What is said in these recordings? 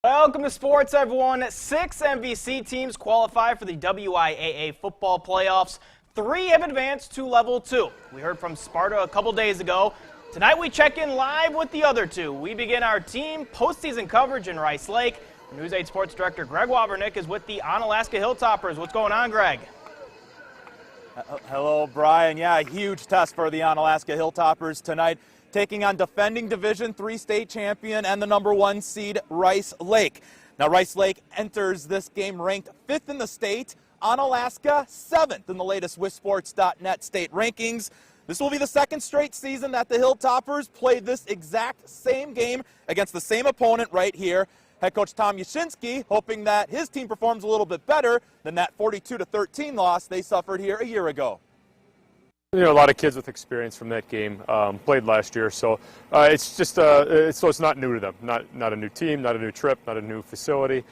Welcome to sports, everyone. 6 MVC teams qualify for the WIAA football playoffs. 3 have advanced to level 2. We heard from Sparta a couple days ago. Tonight we check in live with the other 2. We begin our team postseason coverage in Rice Lake. News 8 Sports Director Gregg is with the Onalaska Hilltoppers. What's going on, Greg? Hello, Brian. Yeah, a huge test for the Onalaska Hilltoppers tonight, taking on defending Division III state champion and the #1 seed Rice Lake. Now, Rice Lake enters this game ranked 5th in the state, Onalaska 7th in the latest WISports.net state rankings. This will be the 2nd straight season that the Hilltoppers played this exact same game against the same opponent right here. Head coach Tom Yashinsky hoping that his team performs a little bit better than that 42-13 loss they suffered here a year ago. You know, a lot of kids with experience from that game played last year, so it's just it's not new to them. Not a new team, not a new trip, not a new facility.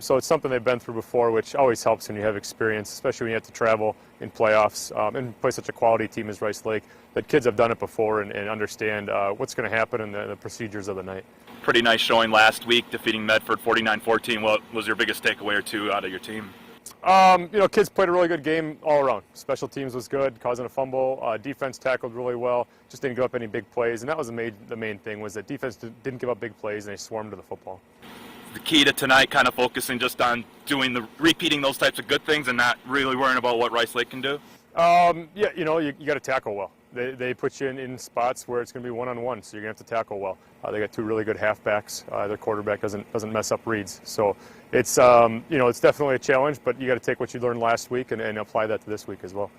So it's something they've been through before, which always helps when you have experience, especially when you have to travel in playoffs and play such a quality team as Rice Lake. That kids have done it before and understand what's going to happen and the procedures of the night. Pretty nice showing last week, defeating Medford 49-14. What was your biggest takeaway or two out of your team? You know, kids played a really good game all around. Special teams was good, causing a fumble. Defense tackled really well, just didn't give up any big plays, and that was the main thing, was that defense didn't give up big plays and they swarmed to the football. The key to tonight, kind of focusing just on repeating those types of good things and not really worrying about what Rice Lake can do? Yeah, you know, you got to tackle well. They put you in spots where it's going to be one-on-one, so you're going to have to tackle well. They got 2 really good halfbacks. Their quarterback doesn't mess up reads. So it's, you know, it's definitely a challenge, but you got to take what you learned last week and apply that to this week as well.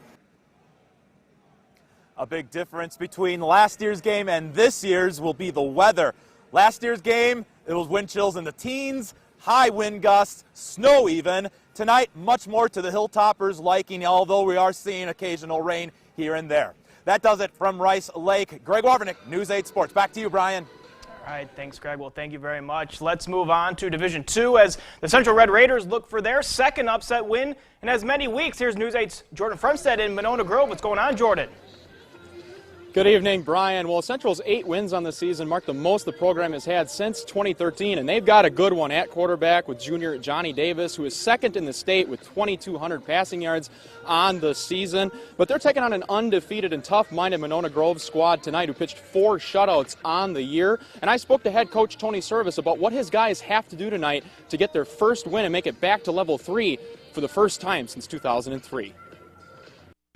A big difference between last year's game and this year's will be the weather. Last year's game, it was wind chills in the teens, high wind gusts, snow even. Tonight, much more to the Hilltoppers' liking, although we are seeing occasional rain here and there. That does it from Rice Lake. Gregg, News 8 Sports. Back to you, Brian. All right, thanks, Greg. Well, thank you very much. Let's move on to Division II as the Central Red Raiders look for their 2nd upset win in as many weeks. Here's News 8's Jordan Fremstead in Monona Grove. What's going on, Jordan? Good evening, Brian. Well, Central's 8 wins on the season mark the most the program has had since 2013, and they've got a good one at quarterback with junior Johnny Davis, who is 2nd in the state with 2,200 passing yards on the season. But they're taking on an undefeated and tough-minded Monona Grove squad tonight who pitched 4 shutouts on the year. And I spoke to head coach Tony Service about what his guys have to do tonight to get their first win and make it back to level 3 for the first time since 2003.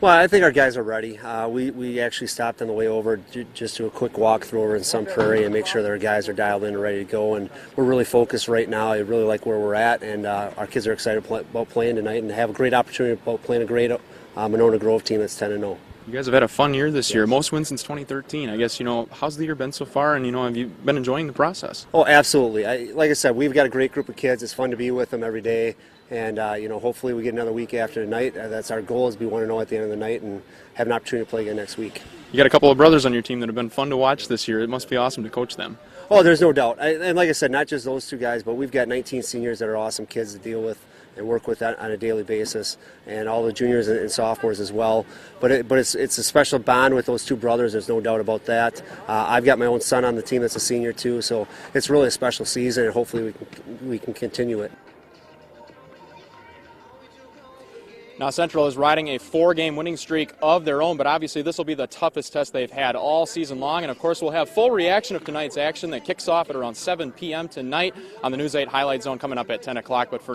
Well, I think our guys are ready. We actually stopped on the way over just to a quick walkthrough over in Sun Prairie and make sure that our guys are dialed in and ready to go. And we're really focused right now. I really like where we're at, and our kids are excited about playing tonight and have a great opportunity about playing a great Monona Grove team that's 10-0. You guys have had a fun year this year, most wins since 2013. I guess, you know, how's the year been so far, and, you know, have you been enjoying the process? Oh, absolutely. Like I said, we've got a great group of kids. It's fun to be with them every day. And, you know, hopefully we get another week after tonight. That's our goal, is we want to know at the end of the night and have an opportunity to play again next week. You got a couple of brothers on your team that have been fun to watch this year. It must be awesome to coach them. Oh, there's no doubt. And like I said, not just those 2 guys, but we've got 19 seniors that are awesome kids to deal with and work with on a daily basis, and all the juniors and sophomores as well. But it's a special bond with those 2 brothers. There's no doubt about that. I've got my own son on the team that's a senior too, so it's really a special season, and hopefully we can continue it. Now, Central is riding a 4-game winning streak of their own, but obviously this will be the toughest test they've had all season long. And, of course, we'll have full reaction of tonight's action that kicks off at around 7 p.m. tonight on the News 8 Highlight Zone coming up at 10 o'clock. But for